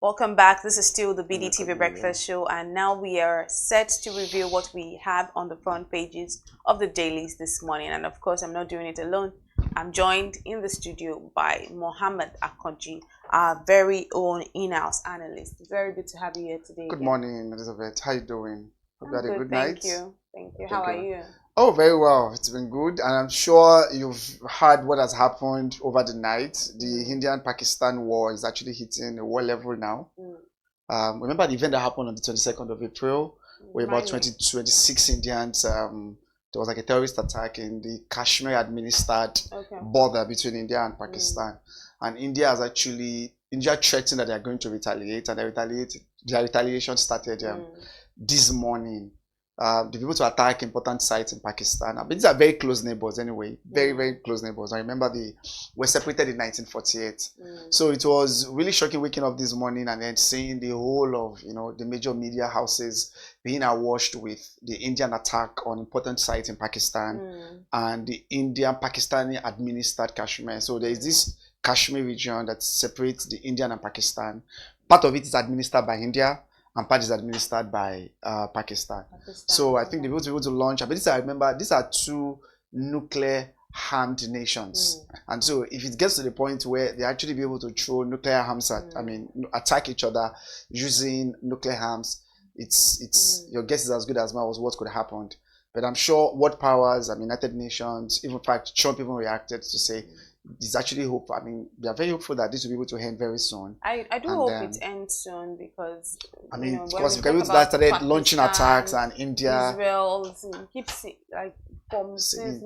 Welcome back. This is still the BDTV Breakfast Show, and now we are set to review what we have on the front pages of the dailies this morning. And of course, I'm not doing it alone. I'm joined in the studio by Mohammed Akoji, our very own in-house analyst. It's very good to have you here today. Good morning, Elizabeth. How you doing? Hope you had a good night. Thank you. Thank you. How are you? Oh, very well. It's been good, and I'm sure you've heard what has happened over the night. The Indian-Pakistan war is actually hitting a war level now. Remember the event that happened on the 22nd of April, where about 26 Indians, there was like a terrorist attack in the Kashmir administered border between India and Pakistan. And India threatened that they are going to retaliate, and their retaliation started this morning. The people to attack important sites in Pakistan. I mean, these are very close neighbors anyway. Very, very close neighbors. I remember they were separated in 1948. So it was really shocking waking up this morning and then seeing the whole of, the major media houses being awash with the Indian attack on important sites in Pakistan and the Indian-Pakistani administered Kashmir. So there is this Kashmir region that separates the Indian and Pakistan. Part of it is administered by India, and part is administered by Pakistan. So I think they will be able to launch. But I remember these are two nuclear-armed nations, and so if it gets to the point where they actually be able to throw nuclear arms at, attack each other using nuclear arms, it's your guess is as good as mine was what could have happened. But I'm sure world powers, United Nations, even in fact Trump even reacted to say, there's actually hope. We are very hopeful that this will be able to end very soon. I do hope it ends soon because because we started launching attacks and India, Israel keeps since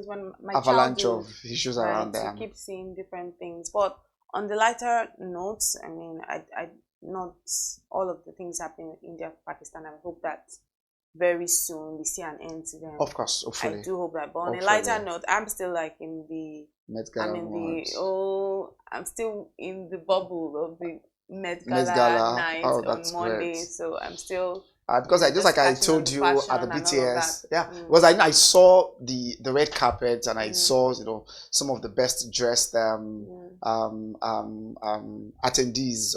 when my avalanche of issues around there. Keep seeing different things. But on the lighter notes, I not all of the things happening in India, Pakistan. I hope that very soon we see an end to them. Of course, hopefully. I do hope that. But on a lighter note, I'm still in the Met Gala. I'm still in the bubble of the Met Gala night on Monday. Great. So I'm still because I told you at the BTS, because I saw the red carpet and I saw some of the best dressed attendees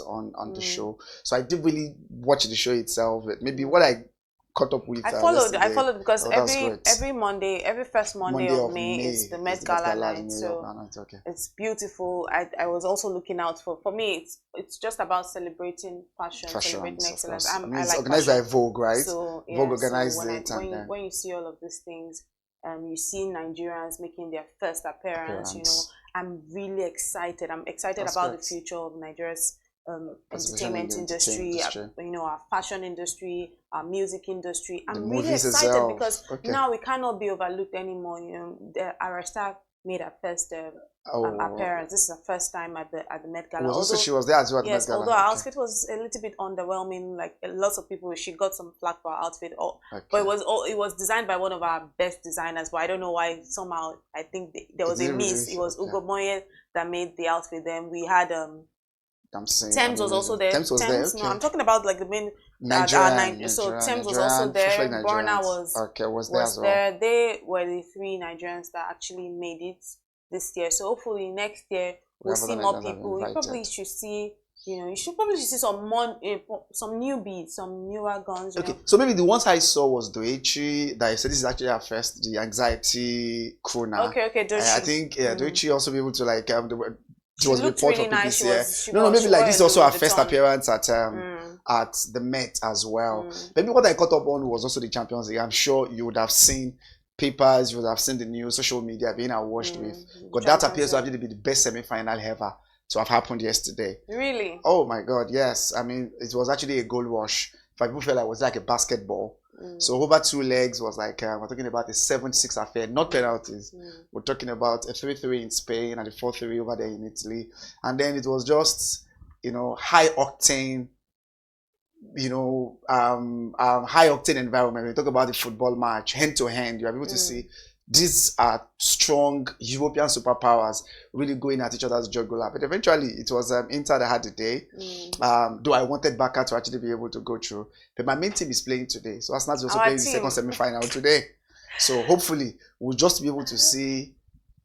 on the show. So I did really watch the show itself. Maybe what I caught up with. I followed because every Monday, every first Monday of May is the Met Gala night. So it's beautiful. I was also looking out for me. It's just about celebrating fashion, celebrating excellence. It's organized by Vogue, right? So Vogue organized it. When you see all of these things, you see Nigerians making their first appearance. I'm really excited. I'm excited about the future of Nigeria's entertainment industry, our fashion industry, our music industry. I'm really excited because now we cannot be overlooked anymore. Our star made her first appearance. This is her first time at the Met Gala. Also, she was there as well at the Met Gala. Although her outfit was a little bit underwhelming, lots of people, she got some flack for her outfit. But it was designed by one of our best designers. But I don't know why somehow I think there was a miss. It was Ugo Moye that made the outfit. Then we had Thames was also there. Thames was there. No, I'm talking about the main Nigerian. So Thames was also there. Burna was there as well. They were the three Nigerians that actually made it this year. So hopefully next year we'll see more people. You probably should see. You should probably see some newbies, some newer guns. Okay, so maybe the ones I saw was Doechi. That I said this is actually our first, the anxiety crooner. Okay, Doechi. I think Doechi also be able to It was a report really nice. This is also our first appearance at the Met as well. Maybe what I caught up on was also the Champions League. I'm sure you would have seen papers, you would have seen the news, social media being awashed with. But that appears to actually be the best semi-final ever to have happened yesterday. Really? Oh my God, yes. It was actually a goal rush. People felt like it was like a basketball. So over 2 legs was we're talking about a 7-6 affair, not penalties. We're talking about a 3-3 in Spain and a 4-3 over there in Italy. And then it was just, high octane, high octane environment. We talk about the football match, hand to hand. You are able to see these are strong European superpowers really going at each other's jugular. But eventually, it was Inter that had the day. Though I wanted Barca to actually be able to go through. But my main team is playing today. So Arsenal is also playing the second semi-final today. So hopefully, we'll just be able to see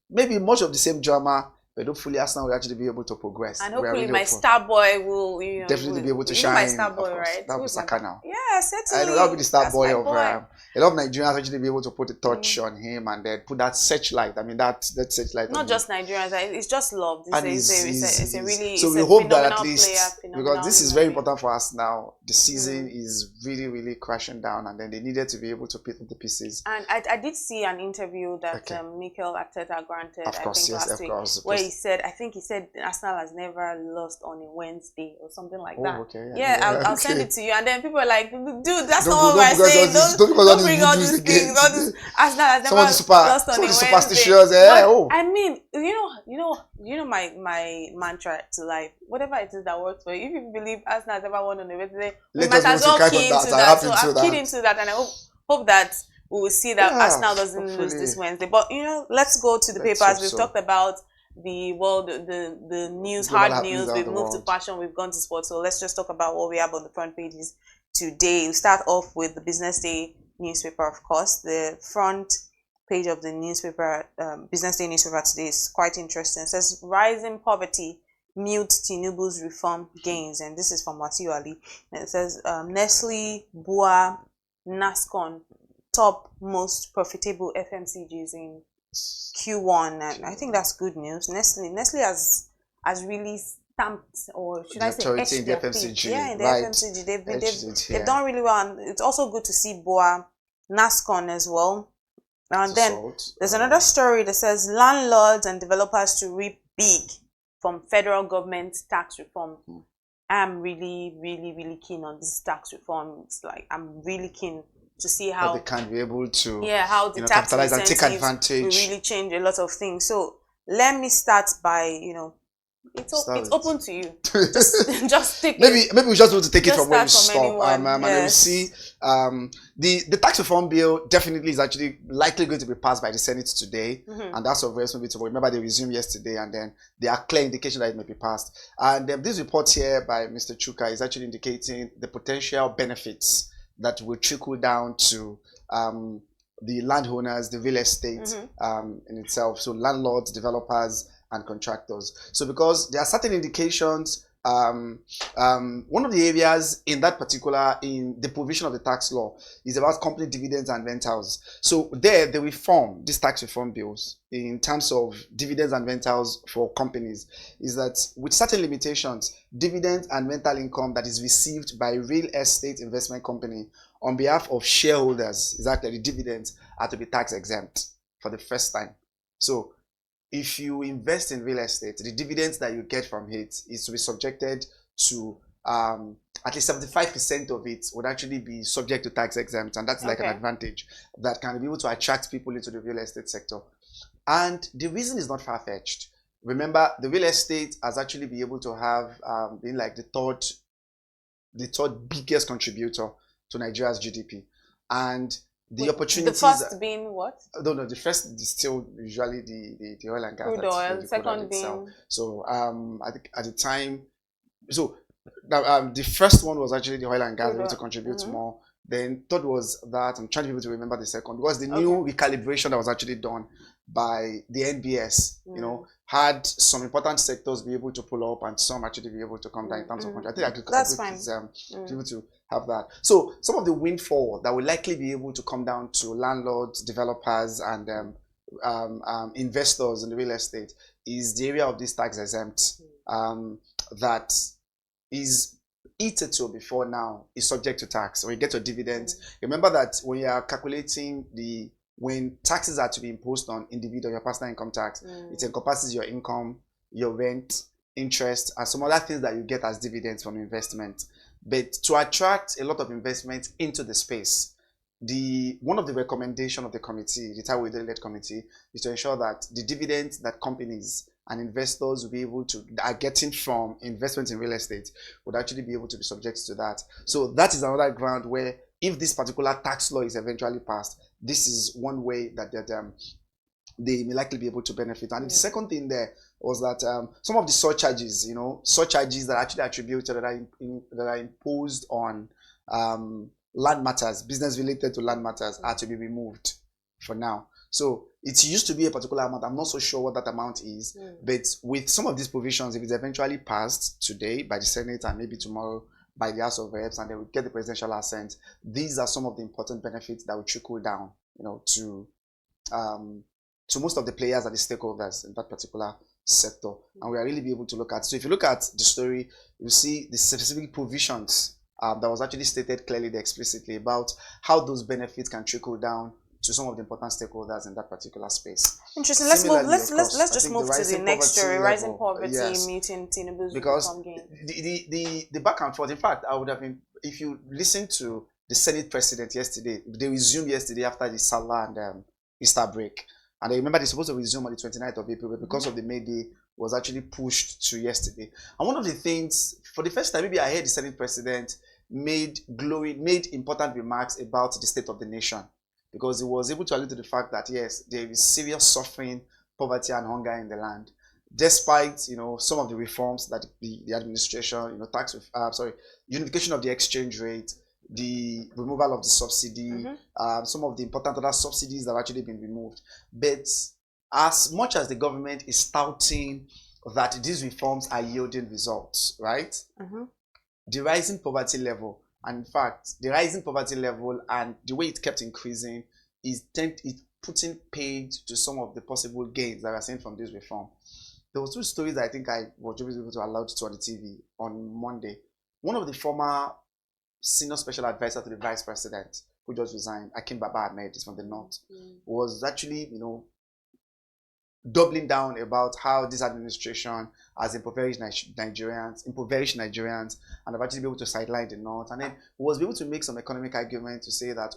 maybe much of the same drama, but hopefully Arsenal will actually be able to progress. And hopefully my star boy will, definitely be able to shine. My star boy, right? That will be Saka now. Yeah, certainly. I know that will be the star boy of a lot of Nigerians actually be able to put a touch on him and then put that searchlight. I mean that searchlight. Not just Nigerians, it's just love. It's a really so we hope that at least because this is very important for us now. The season is really, really crashing down, and then they needed to be able to pick up the pieces. And I did see an interview that Mikel Arteta granted, last week, where he said, Arsenal has never lost on a Wednesday or something like that. Okay, I'll send it to you. And then people are like, dude, that's not what I'm saying. Don't bring all these things. Arsenal has never lost on a Wednesday. Superstitious, I mean, you know my mantra to life. Whatever it is that works for you. If you believe Arsenal has ever won on a Wednesday, we might as well key into that. So I'm keyed into that, and I hope that we will see that Arsenal doesn't lose this Wednesday. But let's go to the papers. We've talked about the news, hard news. We've moved to fashion. We've gone to sports. So let's just talk about what we have on the front pages today. We start off with the BusinessDay newspaper, of course. The front page of the newspaper, BusinessDay newspaper today is quite interesting. It says rising poverty mutes Tinubu's reform gains, and this is from Wasiu Ali. And it says Nestle, Bua, Nascon top most profitable FMCGs in Q1, and I think that's good news. Nestle has really stamped, or should I say, etched their feet. Yeah, in the FMCG, they've done really well, and it's also good to see Bua, Nascon as well. And then there's another story that says landlords and developers to reap big from federal government tax reform. I'm really, really, really keen on this tax reform. It's like I'm really keen to see how they can be able to how the tax capitalize and take advantage. Will really change a lot of things. So let me start by it's open to you. just take maybe we just want to take it from where we stop. And we see the tax reform bill definitely is actually likely going to be passed by the Senate today, and that's of maybe tomorrow. Remember, they resumed yesterday, and then there are clear indications that it may be passed. And this report here by Mr. Chuka is actually indicating the potential benefits that will trickle down to the landowners, the real estate in itself. So landlords, developers, and contractors. So because there are certain indications, one of the areas in that particular, in the provision of the tax law, is about company dividends and rentals. So the reform, these tax reform bills, in terms of dividends and rentals for companies, is that with certain limitations, dividends and rental income that is received by real estate investment company on behalf of shareholders, exactly the dividends, are to be tax exempt for the first time. So if you invest in real estate, the dividends that you get from it is to be subjected to at least 75% of it would actually be subject to tax exempt, and that's like an advantage that can be able to attract people into the real estate sector. And the reason is not far-fetched. Remember, the real estate has actually been able to have been like the third biggest contributor to Nigeria's GDP, and the opportunities. The first being what? No, the first is still usually the oil and gas. Crude oil. Second being. So I think at the time, so the first one was actually the oil and gas, able to contribute more. Then third was that, I'm trying to be able to remember the second, was the new recalibration that was actually done by the NBS. Had some important sectors be able to pull up and some actually be able to come down in terms of country. I think that's fine. Be able to have that. So some of the windfall that will likely be able to come down to landlords, developers, and investors in the real estate is the area of this tax exempt that is hitherto before now is subject to tax. When you get your dividends, remember that when you are calculating when taxes are to be imposed on individual, your personal income tax, it encompasses your income, your rent, interest, and some other things that you get as dividends from investment. But to attract a lot of investment into the space, one of the recommendations of the committee, the Taiwo-led committee, is to ensure that the dividends that companies and investors will be able to are getting from investment in real estate would actually be able to be subject to that. So that is another ground where, if this particular tax law is eventually passed, this is one way that they may likely be able to benefit. And the second thing there was that some of the surcharges, surcharges that are actually attributed, that are imposed on land matters, business related to land matters, are to be removed for now. So it used to be a particular amount. I'm not so sure what that amount is. But with some of these provisions, if it's eventually passed today by the Senate and maybe tomorrow by the House of Reps, and then we get the presidential assent, these are some of the important benefits that will trickle down, to most of the players and the stakeholders in that particular sector. And we are really be able to look at. So if you look at the story, you see the specific provisions that was actually stated clearly there explicitly about how those benefits can trickle down to some of the important stakeholders in that particular space. Interesting. Let's move. Let's just move to the next story. Rising poverty, meeting Tinubu's reform gain. The back and forth. In fact, I would have been, if you listen to the Senate president yesterday, they resumed yesterday after the Salah and Easter break, and I remember they're supposed to resume on the 29th of April, but because of the May Day, was actually pushed to yesterday. And one of the things, for the first time, maybe I heard the Senate president made important remarks about the state of the nation, because he was able to allude to the fact that yes, there is serious suffering, poverty, and hunger in the land, despite some of the reforms that the administration, unification of the exchange rate, the removal of the subsidy, some of the important other subsidies that have actually been removed. But as much as the government is touting that these reforms are yielding results, right? The rising poverty level, and in fact, the rising poverty level and the way it kept increasing is putting paid to some of the possible gains that we are seeing from this reform. There were two stories that I think I was able to allow to on the TV on Monday. One of the former senior special advisor to the vice president, who just resigned, Akim Baba Ahmed, is from the north, was actually, doubling down about how this administration has impoverished Nigerians, and have actually been able to sideline the north. And then was able to make some economic argument to say that,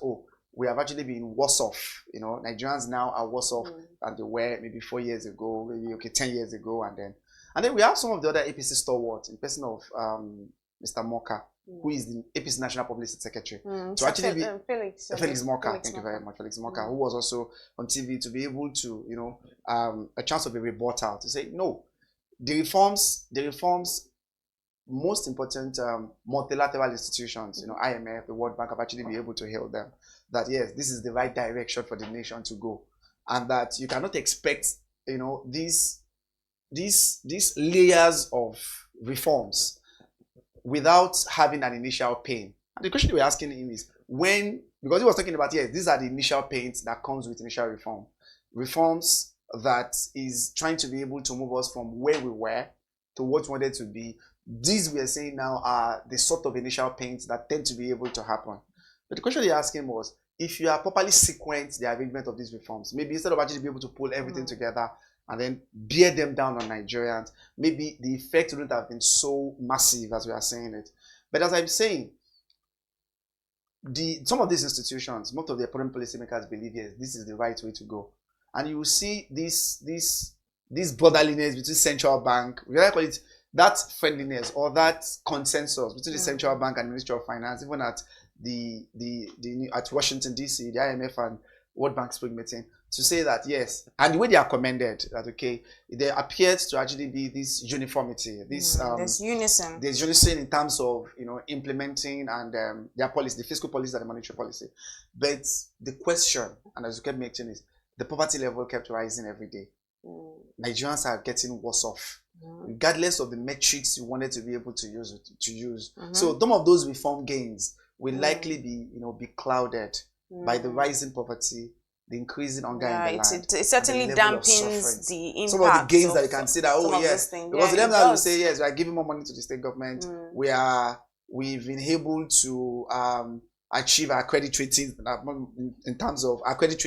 we have actually been worse off. Nigerians now are worse off than they were maybe 4 years ago, maybe 10 years ago, and then we have some of the other APC stalwarts in person of Mr. Moka, who is the APC National Publicity Secretary. To actually be Felix Moka, thank you very much, Felix Moka, who was also on TV, to be able to, a chance of a rebuttal to say, no, the reforms, most important multilateral institutions, IMF, the World Bank, have actually been able to hail them that yes, this is the right direction for the nation to go, and that you cannot expect, these layers of reforms without having an initial pain. And the question we're asking him is because he was talking about, yes, these are the initial pains that comes with initial reforms that is trying to be able to move us from where we were to what we wanted to be. These we are saying now are the sort of initial pains that tend to be able to happen. But the question they asked him was, if you are properly sequence the arrangement of these reforms, maybe instead of actually be able to pull everything together and then bear them down on Nigerians, maybe the effect wouldn't have been so massive as we are saying it. But as I'm saying, some of these institutions, most of the important policymakers believe, yes, this is the right way to go. And you will see this brotherliness between central bank, we like call it that friendliness or that consensus between the central bank and Ministry of Finance, even at at Washington DC, the IMF and World Bank Spring meeting, to say that yes, and the way they are commended, that okay, there appears to actually be this uniformity, there's unison in terms of implementing and their policy, the fiscal policy and the monetary policy. But the question, and as you kept mentioning, is the poverty level kept rising every day. Nigerians are getting worse off, regardless of the metrics you wanted to be able to use. So some of those reform gains will likely be clouded by the rising poverty, the increasing hunger in the land. It certainly dampens the impact. Some of the gains that you can see that, yes, because to them now you say, yes, we are giving more money to the state government. We've been able to achieve our credit ratings in terms of credit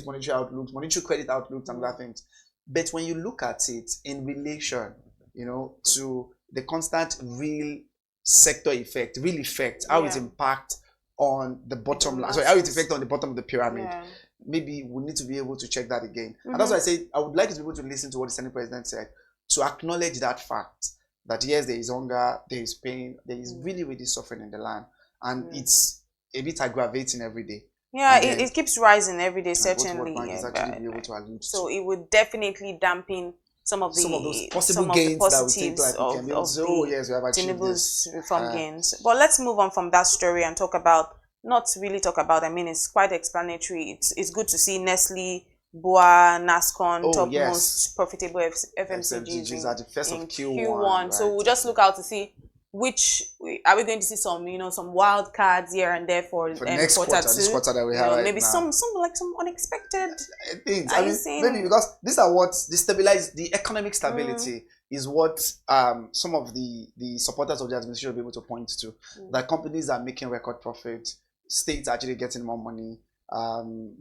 monetary credit outlooks and other things. But when you look at it in relation, to the constant real sector effect, how it impacts on the bottom line, how it affects on the bottom of the pyramid, maybe we need to be able to check that again. And that's why I say I would like to be able to listen to what the Senate President said, to acknowledge that fact that yes, there is hunger, there is pain, there is really, really suffering in the land, and it's a bit aggravating every day. Yeah, it keeps rising every day, certainly. So it would definitely dampen some of those possible gains that we think Tinubu's reform gains. But let's move on from that story and talk about not to really talk about. I mean, it's quite explanatory. It's good to see Nestle, BUA, NASCON, top most profitable FMCGs at the first of Q1. Right. So we'll just look out to see which are we going to see some some wild cards here and there for next quarter, this quarter that we have right maybe now. some unexpected things. I mean, maybe because these are what the economic stability is what some of the supporters of the administration will be able to point to. That companies are making record profit, states are actually getting more money.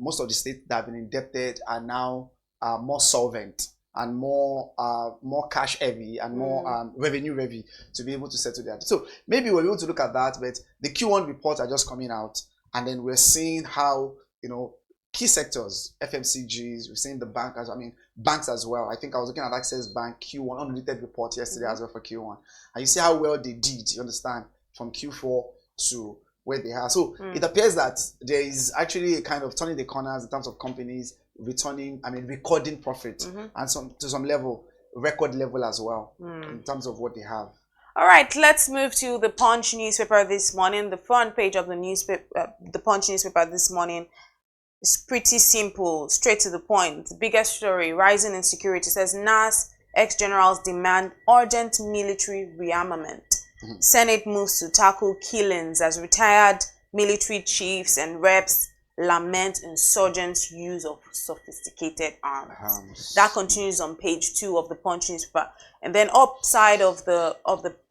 Most of the states that have been indebted are now more solvent and more cash heavy and more revenue heavy to be able to settle that. So maybe we're able to look at that, but the Q1 reports are just coming out, and then we're seeing how key sectors, FMCGs, we're seeing the banks as well. I think I was looking at Access Bank Q1 unaudited report yesterday as well for Q1, and you see how well they did. You understand, from Q4 to where they are. So it appears that there is actually a kind of turning the corners in terms of companies recording profit and to some level, record level as well in terms of what they have. All right, let's move to the Punch newspaper this morning. The front page of the newspaper, the Punch newspaper this morning, is pretty simple, straight to the point. The biggest story: rising insecurity. Says NAS ex-generals demand urgent military rearmament. Senate moves to tackle killings as retired military chiefs and reps lament insurgents' use of sophisticated arms. That continues on page 2 of the Punch newspaper. And then upside of the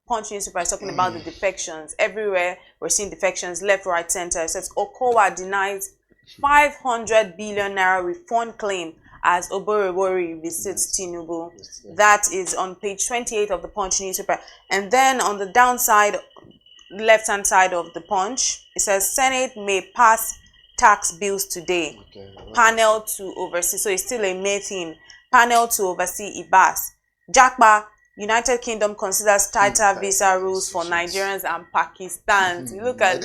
Punch newspaper is talking about the defections. Everywhere we're seeing defections, left, right, center. It says Okowa denies 500 billion naira refund claim as Oborewori visits Tinubu. That is on page 28 of the Punch newspaper. And then on the downside, left-hand side of the Punch, it says Senate may pass tax bills today. Panel to oversee. So it's still a May thing. Panel to oversee IBAS. Jakba, United Kingdom considers tighter visa rules for Nigerians and Pakistans. Look at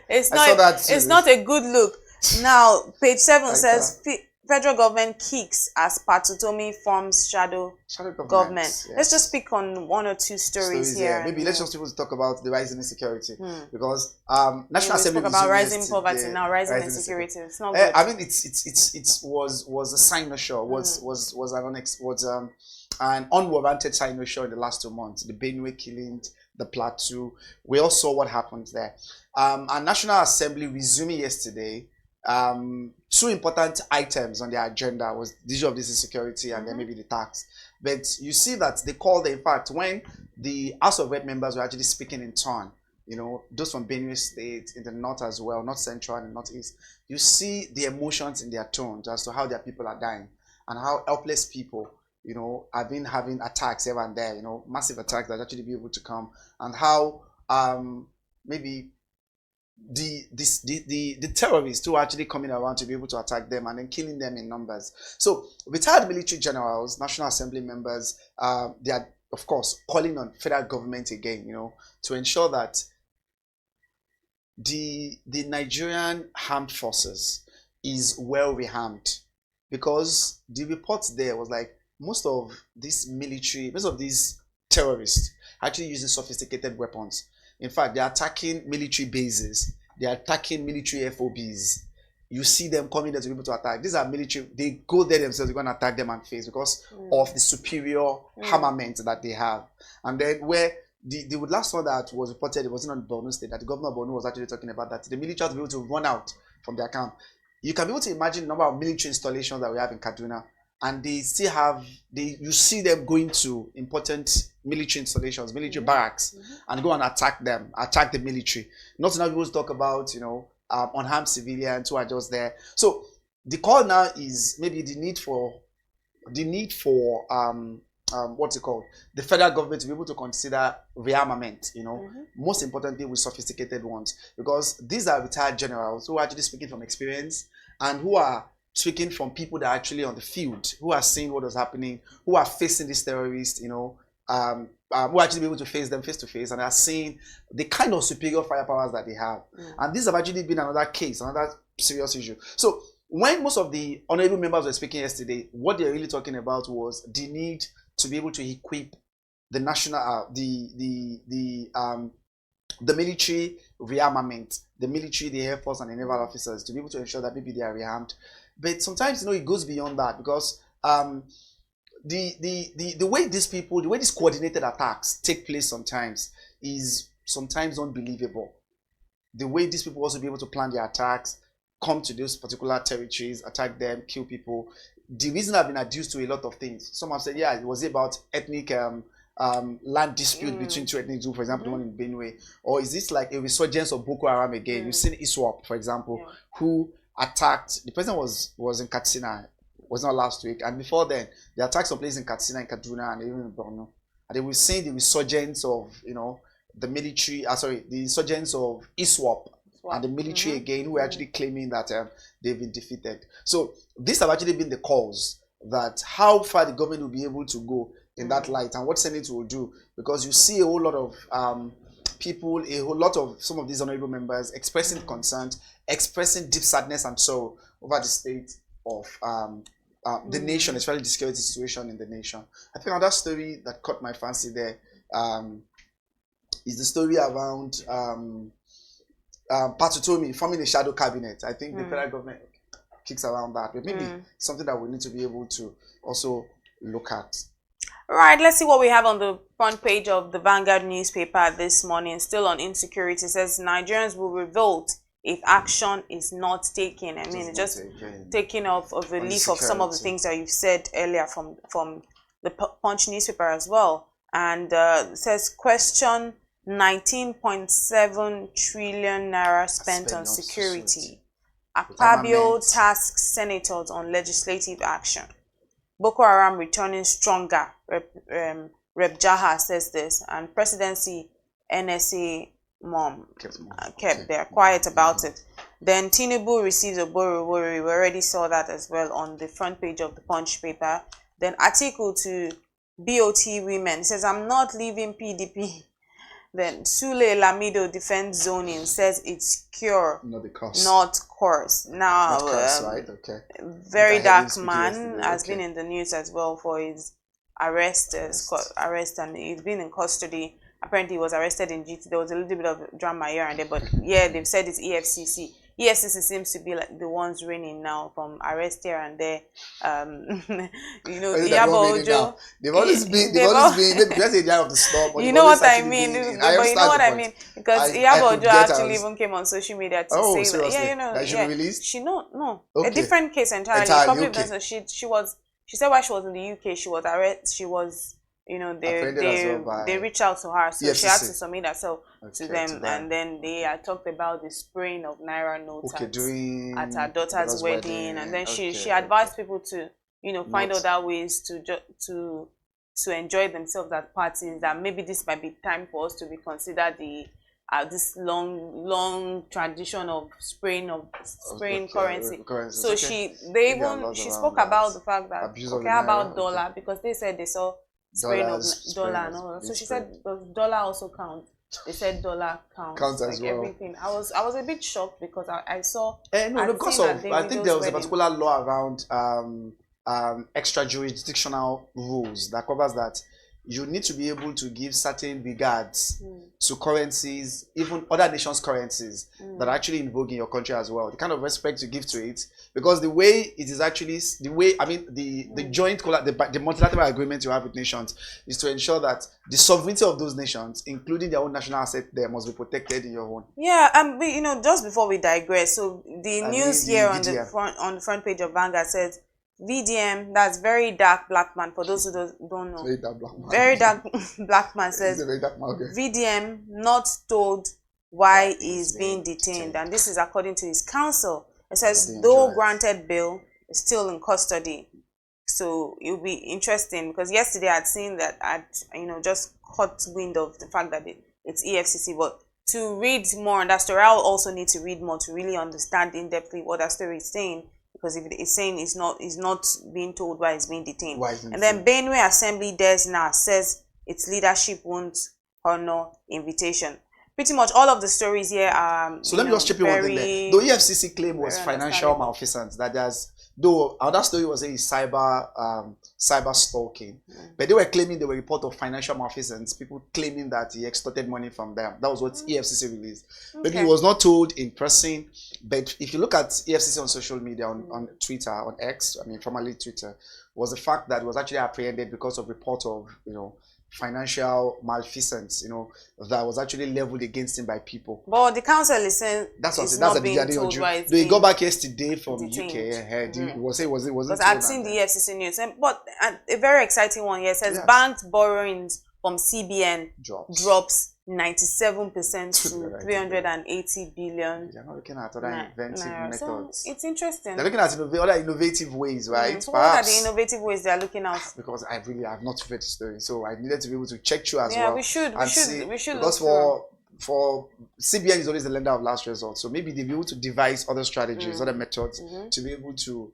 it's not a good look. Now, page 7 says federal government kicks as Patutomi forms shadow government. Yes. Let's just pick on one or two stories here. Maybe let's just talk about the rising insecurity because National Assembly talk about rising poverty now, rising insecurity. It's not good. I mean, it was a cynosure, was an unwarranted cynosure in the last 2 months. The Benue killing, the Plateau. We all saw what happened there. Our National Assembly resuming yesterday. 2 important items on their agenda was the issue of this insecurity and then maybe the tax. But you see that they called, in fact, when the House of Rep members were actually speaking in turn, those from Benue State, in the north as well, north central and northeast, you see the emotions in their tones as to how their people are dying and how helpless people, have been having attacks here and there, massive attacks that actually be able to come, and how maybe the terrorists who are actually coming around to be able to attack them and then killing them in numbers. So retired military generals, National Assembly members, they are of course calling on federal government again, to ensure that the Nigerian armed forces is well rearmed, because the reports there was like most of these terrorists actually using sophisticated weapons. In fact, they are attacking military bases. They are attacking military FOBs. You see them coming there to be able to attack. These are military. They go there themselves. They're going to attack them and face because of the superior armament that they have. And then where the last one that was reported, it wasn't on Borno State, that the governor of Borno was actually talking about that. The military has to be able to run out from their camp. You can be able to imagine the number of military installations that we have in Kaduna. And they still have, you see them going to important military installations, military barracks, and go and attack them, attack the military. Not enough people to talk about, unarmed civilians who are just there. So the call now is maybe the need for what's it called? The federal government to be able to consider rearmament, most importantly with sophisticated ones, because these are retired generals who are actually speaking from experience and who are speaking from people that are actually on the field, who are seeing what is happening, who are facing these terrorists, who actually be able to face them face to face, and are seeing the kind of superior firepowers that they have. And this have actually been another case, another serious issue. So when most of the honorable members were speaking yesterday, what they're really talking about was the need to be able to equip the national, the military rearmament, the military, the Air Force, and the naval officers to be able to ensure that maybe they are rearmed. But sometimes, it goes beyond that, because the way these people, the way these coordinated attacks take place sometimes is sometimes unbelievable. The way these people also be able to plan their attacks, come to those particular territories, attack them, kill people. The reason I've been adduced to a lot of things. Some have said, yeah, it was about ethnic land dispute between two ethnic groups, for example, the one in Benue. Or is this like a resurgence of Boko Haram again? You've seen ISWAP, for example, who attacked, the president was in Katsina, was not last week, and before then, the attacks took place in Katsina, in Kaduna, and even in Borno. And then we've seen the resurgence of, the military, the resurgence of ISWAP and the military again, who are actually claiming that they've been defeated. So these have actually been the cause that how far the government will be able to go in that light, and what Senate will do, because you see a whole lot of people, a whole lot of some of these honorable members expressing concern, expressing deep sadness and sorrow over the state of the nation, especially the security situation in the nation. I think another story that caught my fancy there is the story around Patutomi forming a shadow cabinet. I think the federal government kicks around that, but maybe something that we need to be able to also look at. All right, let's see what we have on the front page of the Vanguard newspaper this morning. Still on insecurity, it says Nigerians will revolt if action is not taken. I mean, just taking off of the leaf of some of the things that you've said earlier from the Punch newspaper as well. And it says question 19.7 trillion naira spent on security. Akpabio tasks senators on legislative action. Boko Haram returning stronger. Rep Jaha says this, and presidency NSA kept their quiet about it. Then Tinubu receives a Borowori. We already saw that as well on the front page of the Punch paper. Then article to BOT women says, I'm not leaving PDP. Then Sule Lamido defends zoning, says it's cure, not course. Now, right? Okay. Very dark man has been in the news as well for his arrest, and he's been in custody. Apparently, he was arrested in GT. There was a little bit of drama here and there, but yeah, they've said it's EFCC. EFCC seems to be like the ones reigning now, from arrest here and there. Iyabo Ojo. They've always been, maybe just a guy of the store, but you know what I mean? But you know what I mean? Because Iyabo Ojo actually even came on social media to say seriously? that. That she released? No. Okay. A different case entirely. She said while she was in the UK, she was arrested. They reached out to her, so she had to submit herself to them, and then they talked about the spraying of naira notes at her daughter's wedding, and then she advised people to find other ways to enjoy themselves at parties. That maybe this might be time for us to reconsider this long tradition of spraying currency. So she spoke about the fact that about dollar, because they said they saw spraying of dollar and all. So she said, does dollar also count? They said dollar counts as well. Everything. I was a bit shocked because I saw. I think there was a particular law around extra-jurisdictional rules that covers that. You need to be able to give certain regards to currencies, even other nations' currencies that are actually in vogue in your country as well. The kind of respect you give to it, because the way it is actually, the joint, the multilateral agreement you have with nations is to ensure that the sovereignty of those nations, including their own national asset, there must be protected in your own. Yeah, just before we digress, so the news here on the front page of Vanguard says, VDM, that's very dark black man. For those who don't know, very dark black man says VDM not told why he's being detained, and this is according to his counsel. It says though granted bail, is still in custody. So it'll be interesting, because yesterday I'd seen that just caught wind of the fact that it's EFCC, but to read more on that story, I'll also need to read more to really understand in depthly what that story is saying. Because if it's saying he's not being told why he's being detained. And then Benue Assembly Desna says its leadership won't honor invitation. Pretty much all of the stories here are. So let me just chip in one thing there. The EFCC claim was financial malfeasance, that Though another story was a cyber stalking, but they were claiming they were report of financial malfeasance. People claiming that he extorted money from them. That was what EFCC released. Maybe he was not told in person, but if you look at EFCC on social media, on Twitter, on X, I mean formerly Twitter, was the fact that it was actually apprehended because of report of financial malfeasance, that was actually leveled against him by people. But the council is saying that's not being told why it's They got back yesterday from detained. UK. Was it? Because I've seen the EFCC news, but a very exciting one here says banks borrowings from CBN drops 97% to 380 billion. They're not looking at other inventive methods. So it's interesting. They're looking at other innovative ways, right? So what are the innovative ways they're looking at? Because I have not read the story, so I needed to be able to check through as well. Yeah, we should. Because for CBN is always the lender of last resort, so maybe they'll be able to devise other strategies, other methods to be able to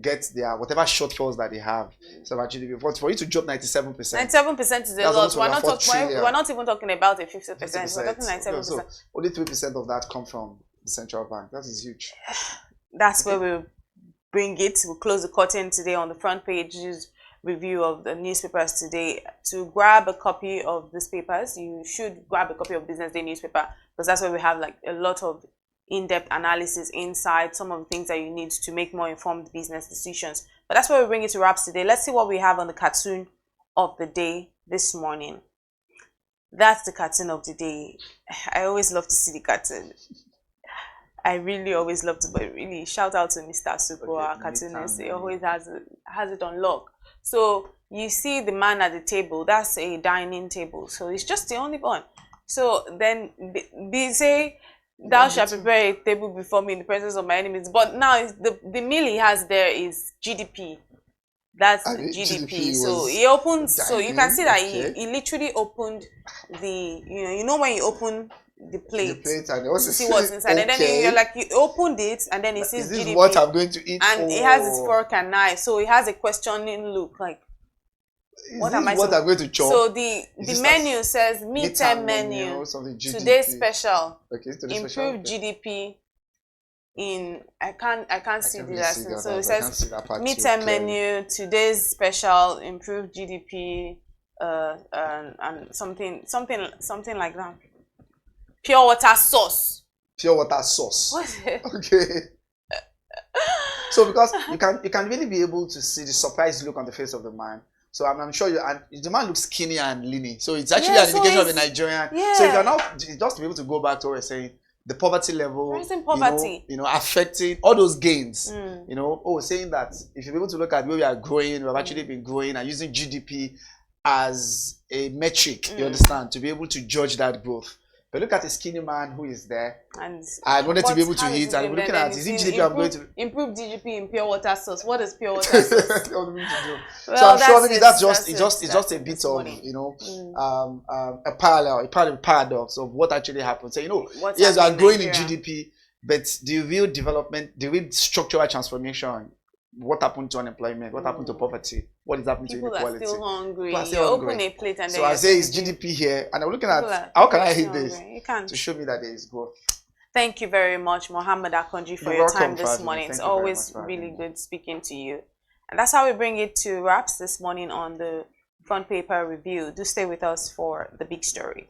get their whatever shortfalls that they have. So actually, for you to drop 97%. 97% is a lot. We're not even talking about a 50%. We're talking 97%. So only 3% of that come from the central bank. That is huge. That's where we'll bring it. We'll close the curtain today on the front pages review of the newspapers today. To grab a copy of these papers, you should grab a copy of BusinessDay newspaper, because that's where we have like a lot of in-depth analysis inside some of the things that you need to make more informed business decisions. But that's where we bring it to wraps today. Let's see what we have on the cartoon of the day this morning. That's the cartoon of the day. I always love to see the cartoon. I really always love to, but really shout out to Mr. Suko, our cartoonist. He always has it on lock. So you see the man at the table, that's a dining table. So it's just the only one. So then they say, thou shalt prepare a table before me in the presence of my enemies. But now the meal he has there is GDP. That's the GDP. So he opened. So you can see that he literally opened the. You know when you open the plate and to see what's inside, and then you're like, you opened it, and then it says this GDP. Is what I'm going to eat, and it has its fork and knife. So it has a questioning look, like, what am I going to chop? So the menu says midterm menu, today's special, improved GDP in I can't see the last thing. So it says midterm menu, today's special, improved GDP, and something like that. Pure water sauce. Pure water sauce. What is it? Okay. So because you can really be able to see the surprised look on the face of the man. So I'm sure the man looks skinny and lean. So it's actually an indication of a Nigerian. Yeah. So if you're not just to be able to go back to what we're saying, the poverty level, poverty. Affecting all those gains. Saying that if you're able to look at where we are growing, we've actually been growing and using GDP as a metric, you understand, to be able to judge that growth. But look at a skinny man who is there and wanted to be able to eat, and we're looking at, is it GDP I'm going to improve GDP in pure water sauce? What is pure water sauce? So I'm sure maybe that's just a bit of a paradox of what actually happened. So yes, we are growing in GDP, but the real development, the real structural transformation, what happened to unemployment? What happened to poverty? What is happening to inequality? People are still hungry. You open a plate and then I say it's GDP here, and I'm looking at how can I hit this to show me that there is growth. Thank you very much, Mohammed Akoji, for your time this morning. It's always really good speaking to you. And that's how we bring it to wraps this morning on the front paper review. Do stay with us for the big story.